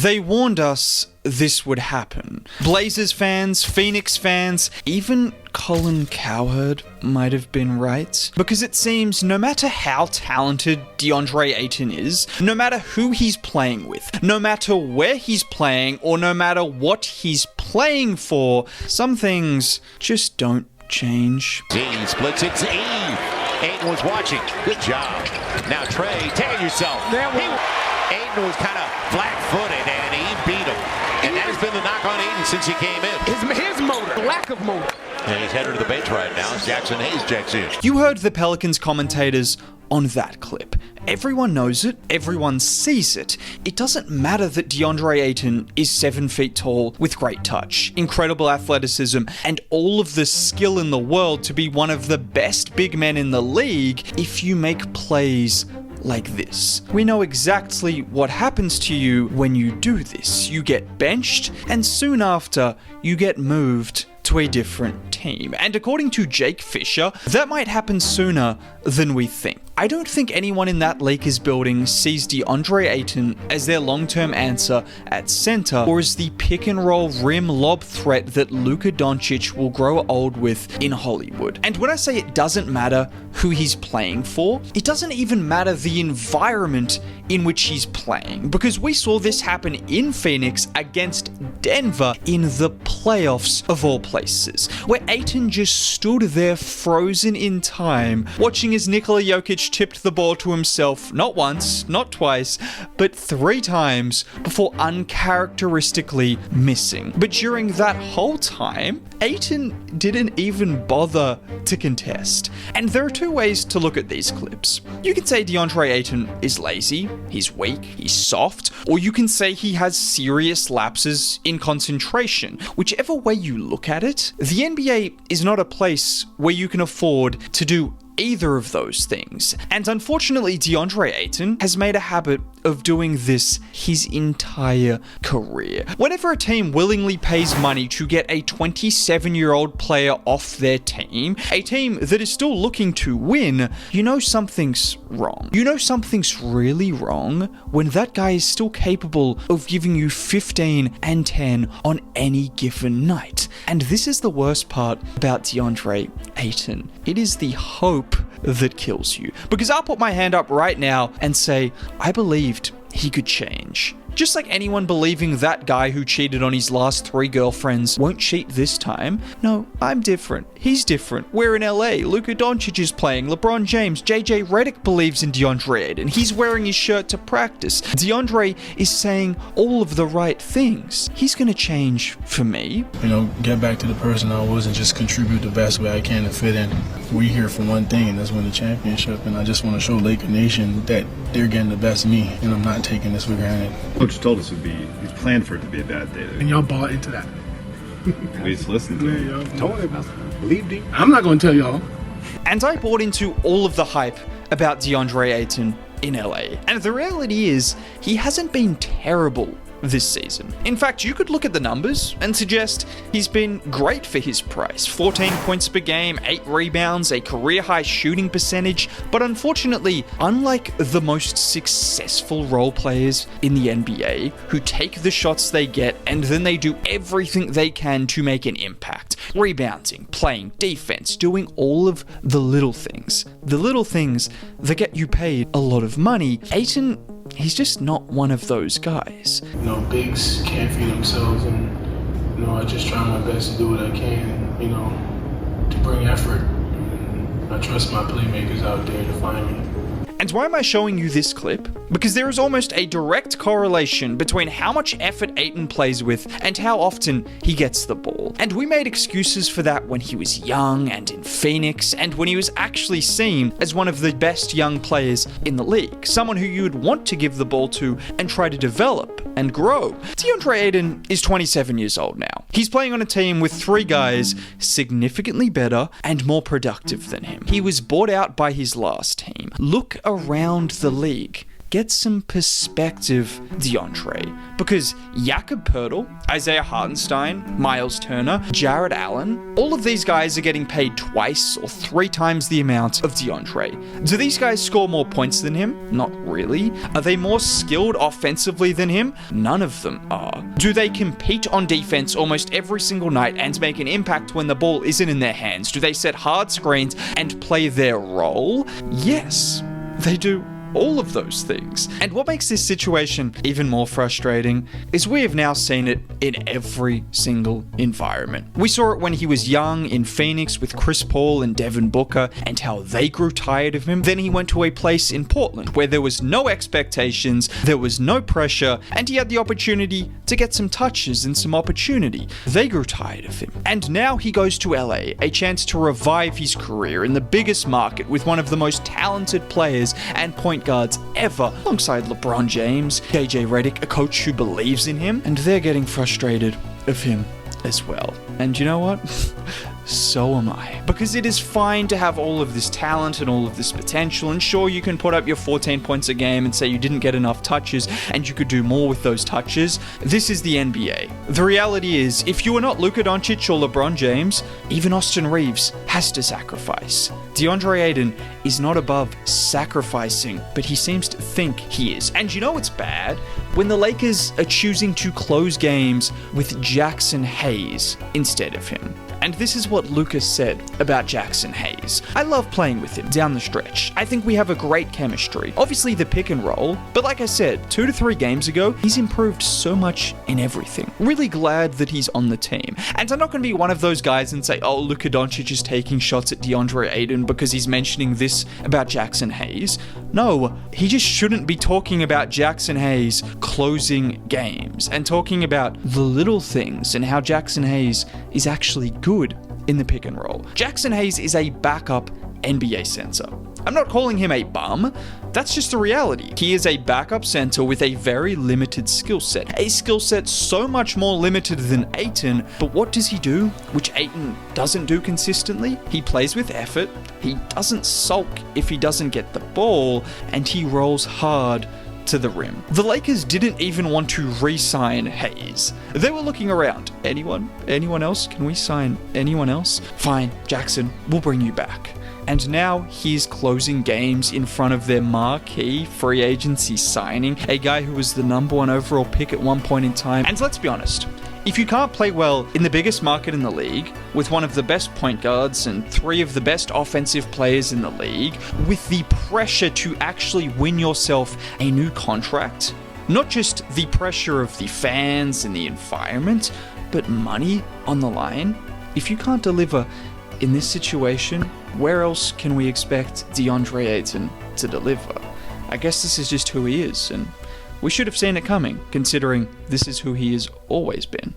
They warned us this would happen. Blazers fans, Phoenix fans, even Colin Cowherd might have been right. Because it seems no matter how talented DeAndre Ayton is, no matter who he's playing with, no matter where he's playing, or no matter what he's playing for, some things just don't change. He splits it to Eve. Ayton was watching. Good job. Now Trey, take it yourself. Ayton was kind of flat-footed and Eve beat him. And that has been the knock on Ayton since he came in. His motor, lack of motor. And he's headed to the bench right now as Jackson Hayes checks in. You heard the Pelicans commentators on that clip. Everyone knows it, everyone sees it. It doesn't matter that DeAndre Ayton is 7 feet tall with great touch, incredible athleticism, and all of the skill in the world to be one of the best big men in the league if you make plays like this. We know exactly what happens to you when you do this. You get benched, and soon after, you get moved to a different team. And according to Jake Fisher, that might happen sooner than we think. I don't think anyone in that Lakers building sees DeAndre Ayton as their long-term answer at center or as the pick-and-roll rim lob threat that Luka Doncic will grow old with in Hollywood. And when I say it doesn't matter who he's playing for, it doesn't even matter the environment in which he's playing, because we saw this happen in Phoenix against Denver in the playoffs of all places, where Ayton just stood there frozen in time, watching as Nikola Jokic tipped the ball to himself not once, not twice, but 3 times before uncharacteristically missing. But during that whole time, Ayton didn't even bother to contest. And there are 2 ways to look at these clips. You can say DeAndre Ayton is lazy, he's weak, he's soft, or you can say he has serious lapses in concentration. Whichever way you look at it, the NBA is not a place where you can afford to do either of those things. And unfortunately, DeAndre Ayton has made a habit of doing this his entire career. Whenever a team willingly pays money to get a 27-year-old player off their team, a team that is still looking to win, you know something's wrong. You know something's really wrong when that guy is still capable of giving you 15 and 10 on any given night. And this is the worst part about DeAndre Ayton. It is the hope that kills you. Because I'll put my hand up right now and say, I believed he could change. Just like anyone believing that guy who cheated on his last 3 girlfriends won't cheat this time. No, I'm different. He's different. We're in LA. Luka Doncic is playing. LeBron James. JJ Redick believes in DeAndre Ayton. He's wearing his shirt to practice. DeAndre is saying all of the right things. He's gonna change for me. You know, get back to the person I was and just contribute the best way I can to fit in. We're here for one thing, and that's win the championship. And I just want to show Laker Nation that they're getting the best of me, and I'm not taking this for granted. Coach told us he's planned for it to be a bad day. And y'all bought into that. At least listen to him. Y'all told him. Believed him. I'm not going to tell y'all. And I bought into all of the hype about DeAndre Ayton in LA. And the reality is, he hasn't been terrible this season. In fact, you could look at the numbers and suggest he's been great for his price. 14 points per game, 8 rebounds, a career-high shooting percentage. But unfortunately, unlike the most successful role players in the NBA, who take the shots they get and then they do everything they can to make an impact, rebounding, playing defense, doing all of the little things that get you paid a lot of money, Ayton, he's just not one of those guys. You know, bigs can't feed themselves, and, you know, I just try my best to do what I can, you know, to bring effort. And I trust my playmakers out there to find me. And why am I showing you this clip? Because there is almost a direct correlation between how much effort Ayton plays with and how often he gets the ball. And we made excuses for that when he was young and in Phoenix, and when he was actually seen as one of the best young players in the league. Someone who you would want to give the ball to and try to develop and grow. DeAndre Ayton is 27 years old now. He's playing on a team with 3 guys significantly better and more productive than him. He was bought out by his last team. Look around the league. get some perspective, Deandre. Because Jakob Poeltl, Isaiah Hartenstein, Miles Turner, Jared Allen, all of these guys are getting paid twice or 3 times the amount of Deandre. Do these guys score more points than him? Not really. Are they more skilled offensively than him? None of them are. Do they compete on defense almost every single night and make an impact when the ball isn't in their hands? Do they set hard screens and play their role? Yes, they do all of those things. And what makes this situation even more frustrating is we have now seen it in every single environment. We saw it when he was young in Phoenix with Chris Paul and Devin Booker and how they grew tired of him. Then he went to a place in Portland where there was no expectations, there was no pressure, and he had the opportunity to get some touches and some opportunity. They grew tired of him. And now he goes to LA, a chance to revive his career in the biggest market with one of the most talented players and point guards ever, alongside LeBron James, JJ Redick, a coach who believes in him, and they're getting frustrated of him as well. And you know what? So am I. Because it is fine to have all of this talent and all of this potential, and sure, you can put up your 14 points a game and say you didn't get enough touches and you could do more with those touches. This is the NBA. The reality is, if you are not Luka Doncic or LeBron James, even Austin Reeves has to sacrifice. Deandre Ayton is not above sacrificing, but he seems to think he is. And you know what's bad? When the Lakers are choosing to close games with Jackson Hayes instead of him. And this is what Lucas said about Jackson Hayes. I love playing with him down the stretch. I think we have a great chemistry. Obviously the pick and roll, but like I said, 2 to 3 games ago, he's improved so much in everything. Really glad that he's on the team. And I'm not going to be one of those guys and say, oh, Luka Doncic is taking shots at Deandre Ayton because he's mentioning this about Jackson Hayes. No, he just shouldn't be talking about Jackson Hayes closing games and talking about the little things and how Jackson Hayes is actually good in the pick and roll. Jackson Hayes is a backup NBA center. I'm not calling him a bum. That's just the reality. He is a backup center with a very limited skill set. A skill set so much more limited than Ayton, but what does he do, which Ayton doesn't do consistently? He plays with effort, he doesn't sulk if he doesn't get the ball, and he rolls hard to the rim. The Lakers didn't even want to re-sign Hayes. They were looking around. Anyone? Anyone else? Can we sign anyone else? Fine, Jackson, we'll bring you back. And now he's closing games in front of their marquee free agency signing, a guy who was the #1 overall pick at one point in time. And let's be honest, if you can't play well in the biggest market in the league, with one of the best point guards and 3 of the best offensive players in the league, with the pressure to actually win yourself a new contract, not just the pressure of the fans and the environment, but money on the line, if you can't deliver in this situation, where else can we expect Deandre Ayton to deliver? I guess this is just who he is, and we should have seen it coming, considering this is who he has always been.